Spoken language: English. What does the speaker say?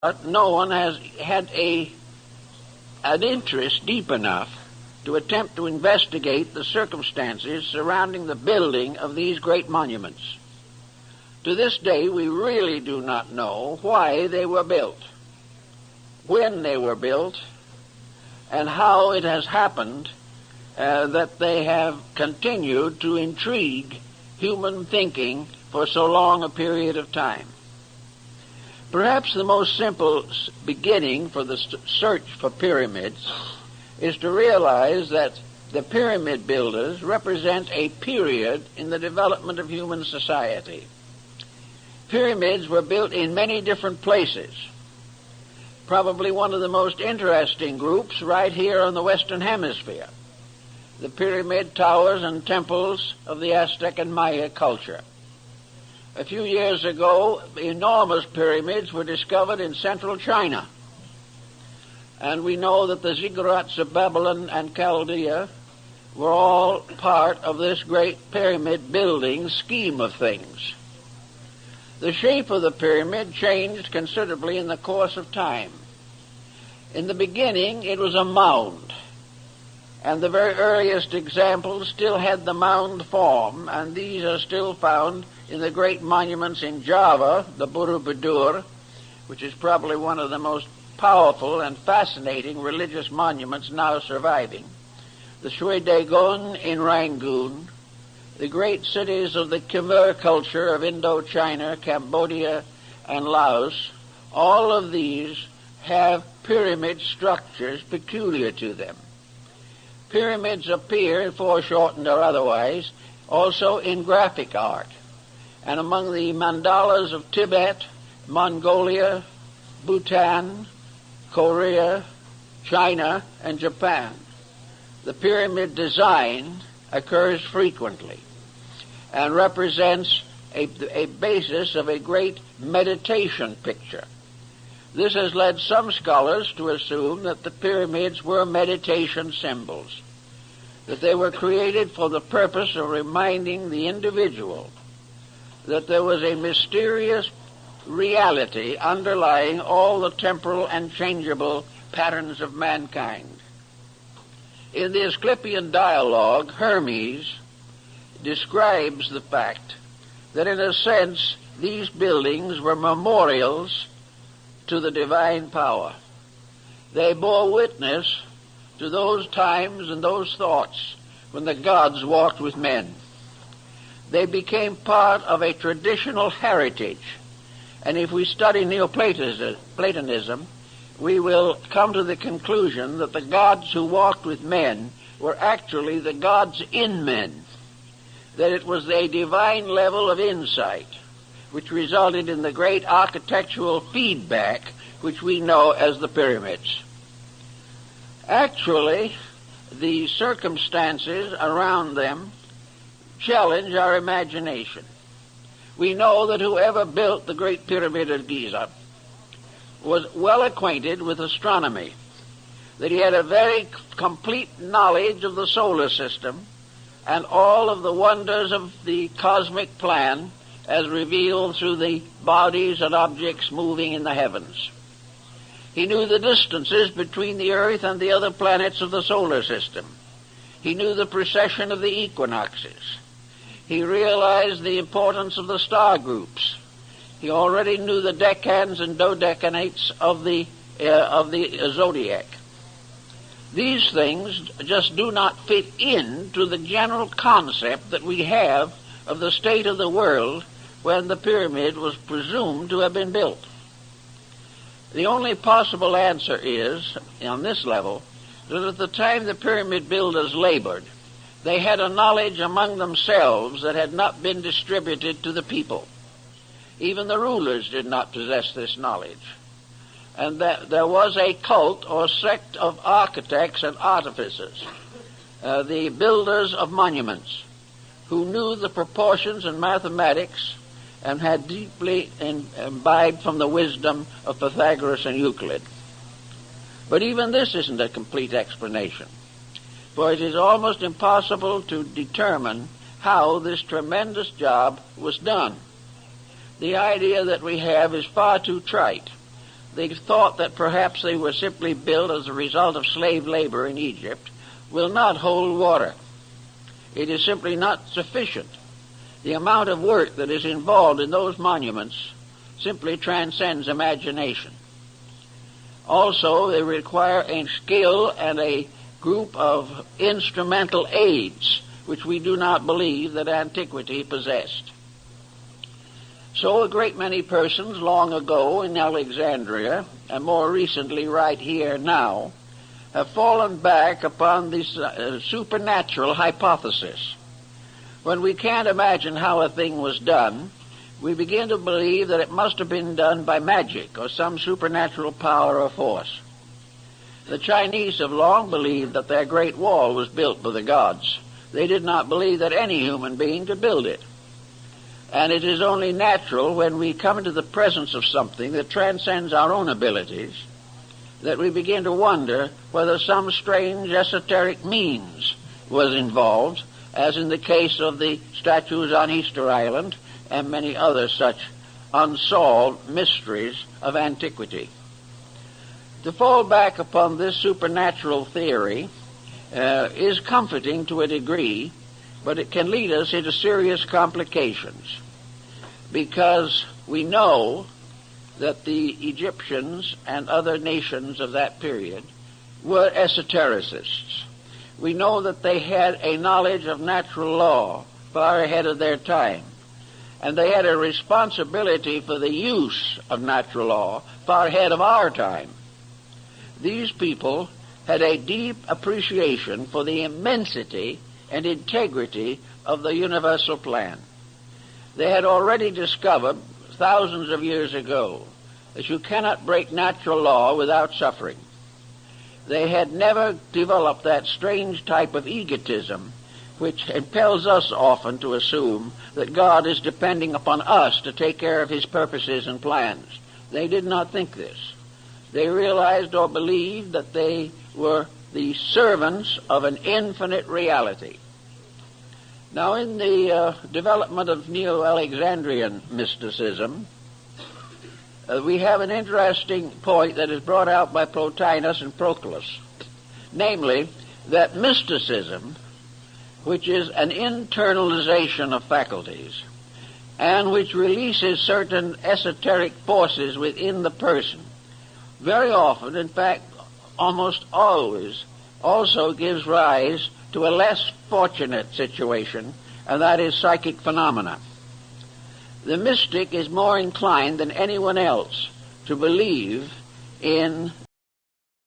But no one has had an interest deep enough to attempt to investigate the circumstances surrounding the building of these great monuments. To this day, we really do not know why they were built, when they were built, and how it has happened that they have continued to intrigue human thinking for so long a period of time. Perhaps the most simple beginning for the search for pyramids is to realize that the pyramid builders represent a period in the development of human society. Pyramids were built in many different places. Probably one of the most interesting groups right here on the Western Hemisphere, the pyramid towers and temples of the Aztec and Maya culture. A few years ago, enormous pyramids were discovered in central China. And we know that the ziggurats of Babylon and Chaldea were all part of this great pyramid building scheme of things. The shape of the pyramid changed considerably in the course of time. In the beginning, it was a mound, and the very earliest examples still had the mound form, and these are still found in the great monuments in Java, the Borobudur, which is probably one of the most powerful and fascinating religious monuments now surviving, the Shui Dagon in Rangoon, the great cities of the Khmer culture of Indochina, Cambodia, and Laos. All of these have pyramid structures peculiar to them. Pyramids appear, foreshortened or otherwise, also in graphic art. And among the mandalas of Tibet, Mongolia, Bhutan, Korea, China, and Japan, the pyramid design occurs frequently and represents a basis of a great meditation picture. This has led some scholars to assume that the pyramids were meditation symbols, that they were created for the purpose of reminding the individual that there was a mysterious reality underlying all the temporal and changeable patterns of mankind. In the Asclepian dialogue, Hermes describes the fact that in a sense these buildings were memorials to the divine power. They bore witness to those times and those thoughts when the gods walked with men. They became part of a traditional heritage. And if we study Neoplatonism, we will come to the conclusion that the gods who walked with men were actually the gods in men, that it was a divine level of insight which resulted in the great architectural feedback which we know as the pyramids. Actually, the circumstances around them challenge our imagination. We know that whoever built the Great Pyramid of Giza was well acquainted with astronomy, that he had a very complete knowledge of the solar system and all of the wonders of the cosmic plan as revealed through the bodies and objects moving in the heavens. He knew the distances between the Earth and the other planets of the solar system. He knew the precession of the equinoxes. He realized the importance of the star groups. He already knew the decans and dodecanates of the zodiac. These things just do not fit into the general concept that we have of the state of the world when the pyramid was presumed to have been built. The only possible answer is, on this level, that at the time the pyramid builders labored, they had a knowledge among themselves that had not been distributed to the people. Even the rulers did not possess this knowledge. And that there was a cult or sect of architects and artificers, the builders of monuments, who knew the proportions and mathematics and had deeply imbibed from the wisdom of Pythagoras and Euclid. But even this isn't a complete explanation, for it is almost impossible to determine how this tremendous job was done. The idea that we have is far too trite, the thought that perhaps they were simply built as a result of slave labor in Egypt will not hold water. It is simply not sufficient. The amount of work that is involved in those monuments simply transcends imagination. Also, they require a skill and a group of instrumental aids which we do not believe that antiquity possessed. So a great many persons long ago in Alexandria, and more recently right here now, have fallen back upon this supernatural hypothesis. When we can't imagine how a thing was done, we begin to believe that it must have been done by magic or some supernatural power or force. The Chinese have long believed that their Great Wall was built by the gods. They did not believe that any human being could build it. And it is only natural when we come into the presence of something that transcends our own abilities that we begin to wonder whether some strange esoteric means was involved, as in the case of the statues on Easter Island and many other such unsolved mysteries of antiquity. To fall back upon this supernatural theory is comforting to a degree, but it can lead us into serious complications, because we know that the Egyptians and other nations of that period were esotericists. We know that they had a knowledge of natural law far ahead of their time, and they had a responsibility for the use of natural law far ahead of our time. These people had a deep appreciation for the immensity and integrity of the universal plan. They had already discovered thousands of years ago that you cannot break natural law without suffering. They had never developed that strange type of egotism which impels us often to assume that God is depending upon us to take care of his purposes and plans. They did not think this. They realized or believed that they were the servants of an infinite reality. Now, in the development of Neo-Alexandrian mysticism, we have an interesting point that is brought out by Plotinus and Proclus, namely that mysticism, which is an internalization of faculties and which releases certain esoteric forces within the person, very often, in fact almost always, also gives rise to a less fortunate situation, and that is psychic phenomena. The mystic is more inclined than anyone else to believe in